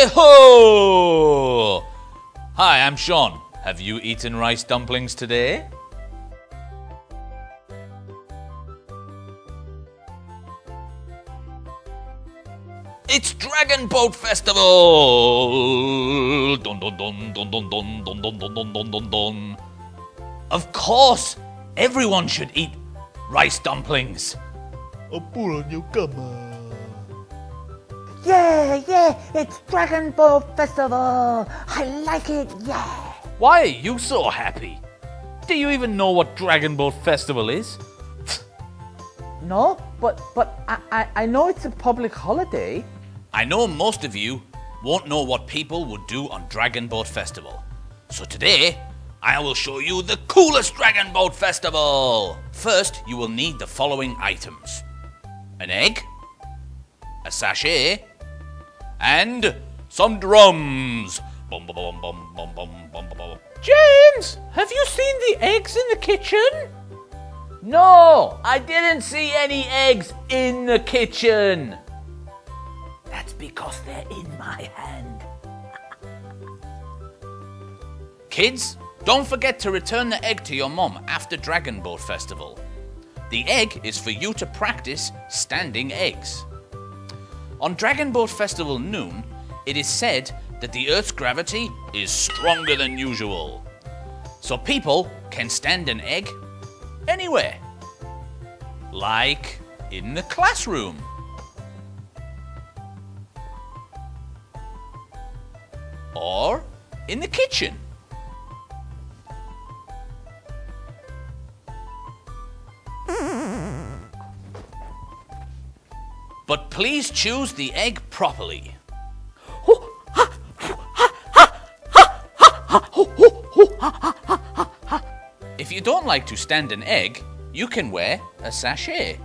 Hey-ho! Hi, I'm Sean. Have you eaten rice dumplings today? It's Dragon Boat Festival! Dun, dun, dun, dun, dun, dun, dun, dun, dun, dun, dun, dun, dun. Of course, everyone should eat rice dumplings. Yeah, it's Dragon Ball Festival. I like it, yeah. Why are you so happy? Do you even know what Dragon Boat Festival is? No, but I know it's a public holiday. I know most of you won't know what people would do on Dragon Boat Festival. So today, I will show you the coolest Dragon Boat Festival. First, you will need the following items. An egg, a sachet, and some drums. Bum, bum, bum, bum, bum, bum, bum, bum. James, have you seen the eggs in the kitchen? No, I didn't see any eggs in the kitchen. That's because they're in my hand. Kids, don't forget to return the egg to your mom after Dragon Boat Festival. The egg is for you to practice standing eggs. On Dragon Boat Festival noon, it is said that the Earth's gravity is stronger than usual. So people can stand an egg anywhere. Like in the classroom. Or in the kitchen. But please choose the egg properly. If you don't like to stand an egg, you can wear a sachet.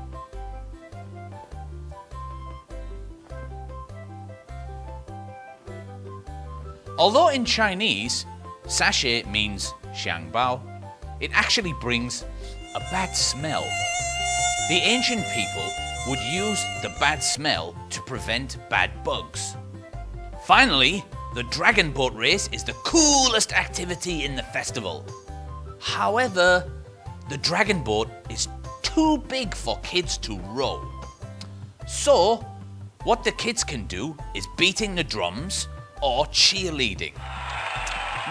Although in Chinese, sachet means 香包, it actually brings a bad smell. The ancient people would use the bad smell to prevent bad bugs. Finally, the dragon boat race is the coolest activity in the festival. However, the dragon boat is too big for kids to row. So, what the kids can do is beating the drums or cheerleading.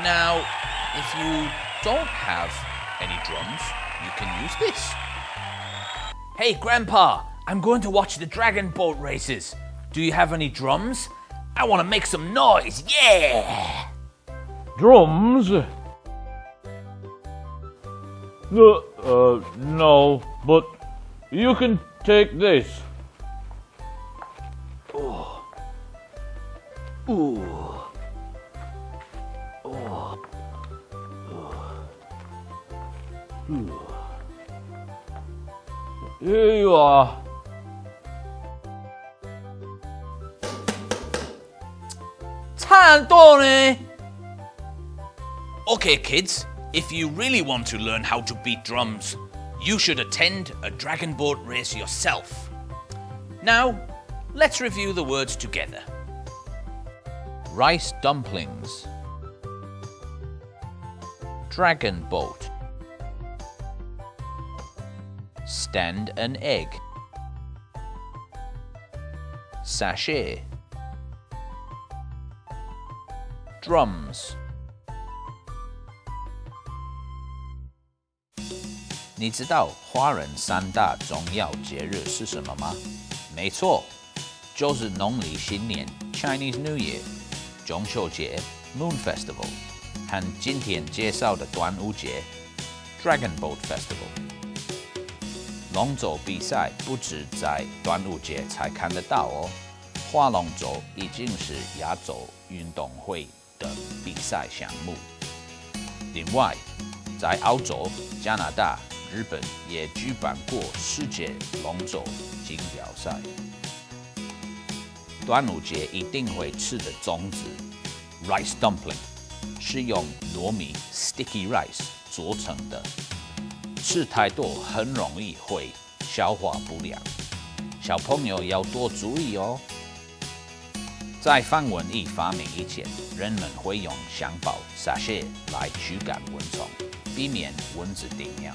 Now, if you don't have any drums, you can use this. Hey, Grandpa, I'm going to watch the dragon boat races. Do you have any drums? I want to make some noise, yeah! Drums? No, but you can take this. Here you are. Okay, kids, if you really want to learn how to beat drums, you should attend a dragon boat race yourself. Now, let's review the words together. Rice dumplings, dragon boat, stand an egg, sachet, drums. 你知道华人三大重要节日是什么吗？没错，就是农历新年 Chinese New Year、中秋节 Moon Festival 和今天介绍的端午节 Dragon Boat Festival。龙舟比赛不只在端午节才看得到哦，划龙舟已经是亚洲运动会的比赛项目。另外，在澳洲、加拿大、日本也举办过世界龙舟锦标赛。端午节一定会吃的粽子 rice dumpling 是用糯米 sticky rice 做成的，吃太多很容易会消化不良，小朋友要多注意哦。在范文艺发明以前，人们会用香包 sachet 来驱赶蚊虫，避免蚊子叮咬。